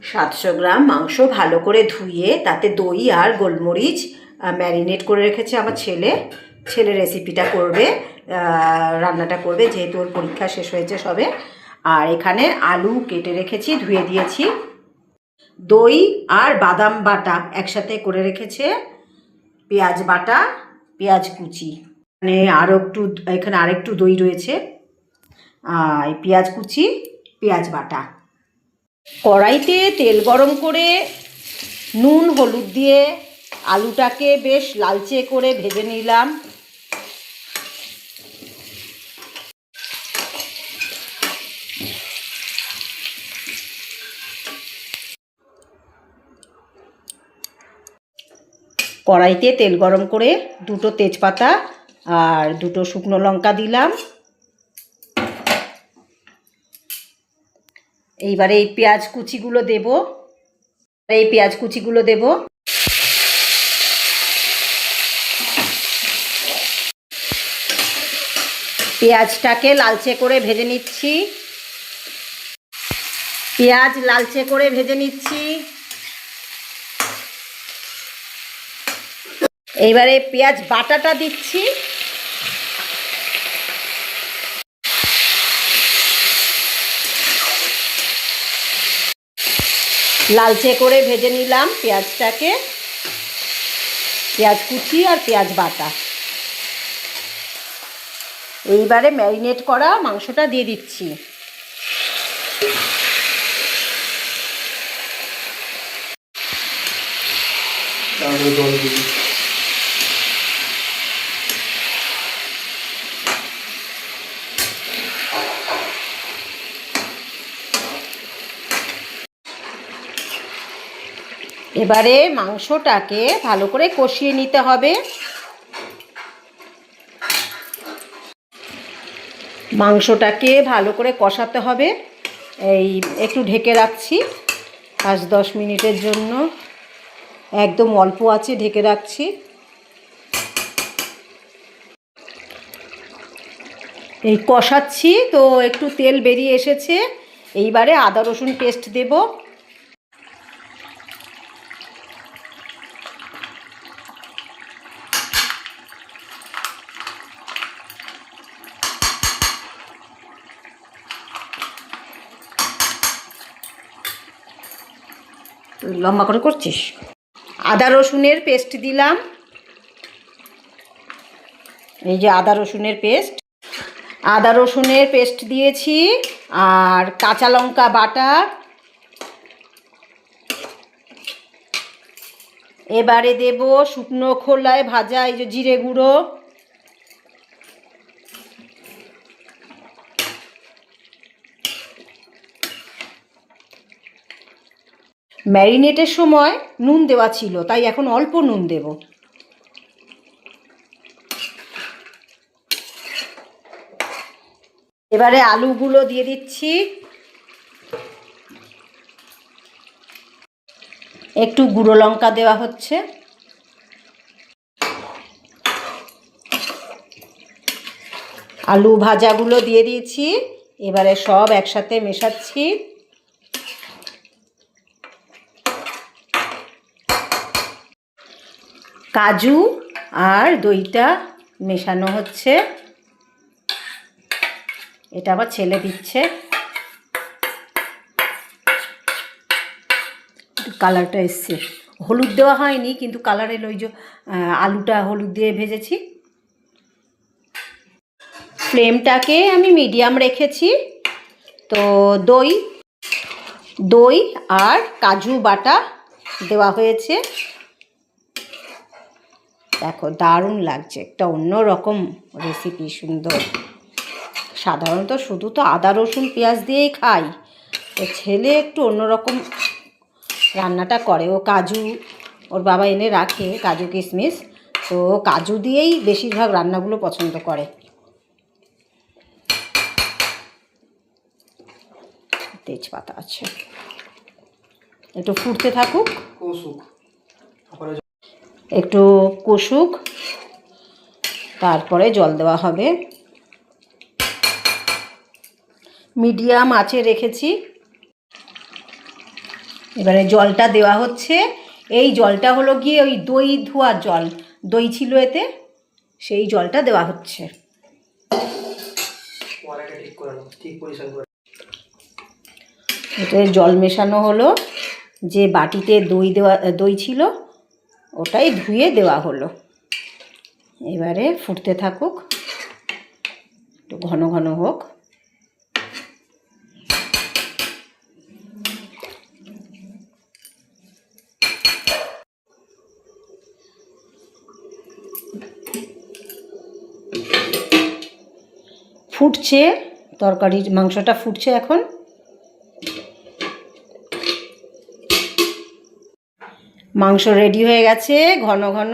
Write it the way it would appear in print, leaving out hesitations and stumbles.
700 গ্রাম মাংস ভালো করে ধুয়ে তাতে দই আর গোলমরিচ ম্যারিনেট করে রেখেছে আমার ছেলে। ছেলে রেসিপিটা করবে, রান্নাটা করবে, যেহেতু ওর পরীক্ষা শেষ হয়েছে সবে। আর এখানে আলু কেটে রেখেছি, ধুয়ে দিয়েছি। দই আর বাদাম বাটা একসাথে করে রেখেছে। পেঁয়াজ বাটা, পেঁয়াজ কুচি, মানে এখানে আরেকটু দই রয়েছে। পেঁয়াজ কুচি, পেঁয়াজ বাটা। কড়াইতে তেল গরম করে নুন হলুদ দিয়ে আলুটাকে বেশ লালচে করে ভেজে নিলাম। কড়াইতে তেল গরম করে 2টো তেজপাতা আর 2টো শুকনো লঙ্কা দিলাম। এইবারে এই পেঁয়াজ কুচিগুলো দেব। পেঁয়াজটাকে লালচে করে ভেজে নিচ্ছি। এইবারে পেঁয়াজ বাটাটা দিচ্ছি। লালচে করে ভেজে নিলাম পেঁয়াজটাকে, পেঁয়াজ কুচি আর পেঁয়াজ বাটা। এইবারে ম্যারিনেট করা মাংসটা দিয়ে দিচ্ছি। এবারে মাংসটাকে ভালো করে কষিয়ে নিতে হবে। মাংসটাকে ভালো করে কষাতে হবে। এই একটু ঢেকে রাখছি 5-10 মিনিটের জন্য। একদম অল্প আঁচে ঢেকে রাখছি। এই কষাচ্ছি তো একটু তেল বেরিয়ে এসেছে। এইবারে আদা রসুন পেস্ট দেব। লম্বা করে করছিস। আদা রসুনের পেস্ট দিলাম। এই যে আদা রসুনের পেস্ট দিয়েছি। আর কাঁচা লঙ্কা বাটা। এবারে দেব শুকনো খোলায় ভাজা এই যে জিরে গুঁড়ো। ম্যারিনেটের সময় নুন দেওয়া ছিল, তাই এখন অল্প নুন দেব। এবারে আলুগুলো দিয়ে দিচ্ছি। একটু গুঁড়ো লঙ্কা দেওয়া হচ্ছে। আলু ভাজাগুলো দিয়ে দিয়েছি। এবারে সব একসাথে মেশাচ্ছি। কাজু আর দইটা মেশানো হচ্ছে। এটা আবার ছেলে দিচ্ছে। কালারটা এসছে। হলুদ দেওয়া হয়নি, কিন্তু কালার এলো। ওই যে আলুটা হলুদ দিয়ে ভেজেছি। ফ্লেমটাকে আমি মিডিয়াম রেখেছি। তো দই আর কাজু বাটা দেওয়া হয়েছে। দেখো দারুণ লাগছে, একটা অন্য রকম রেসিপি, সুন্দর। সাধারণত শুধু তো আদা রসুন পেঁয়াজ দিয়েই খাই, তো ছেলে একটু অন্যরকম রান্নাটা করে। ও কাজু ওর বাবা এনে রাখে, কাজু কিশমিশ, তো কাজু দিয়েই বেশিরভাগ রান্নাগুলো পছন্দ করে। তেজপাতা আছে, একটু ফুটতে থাকুক, একটু কষুক, তারপরে জল দেওয়া হবে। মিডিয়াম আঁচে রেখেছি। এবারে জলটা দেওয়া হচ্ছে। এই জলটা হলো গিয়ে ওই দই ধোয়ার জল, দই ছিল এতে, সেই জলটা দেওয়া হচ্ছে। এতে জল মেশানো হলো, যে বাটিতে দই ছিল ওটাই ধুয়ে দেওয়া হলো। এবারে ফুটতে থাকুক, একটু ঘন ঘন হোক। ফুটছে, তরকারির মাংসটা ফুটছে এখন। মাংস রেডি হয়ে গেছে, ঘন ঘন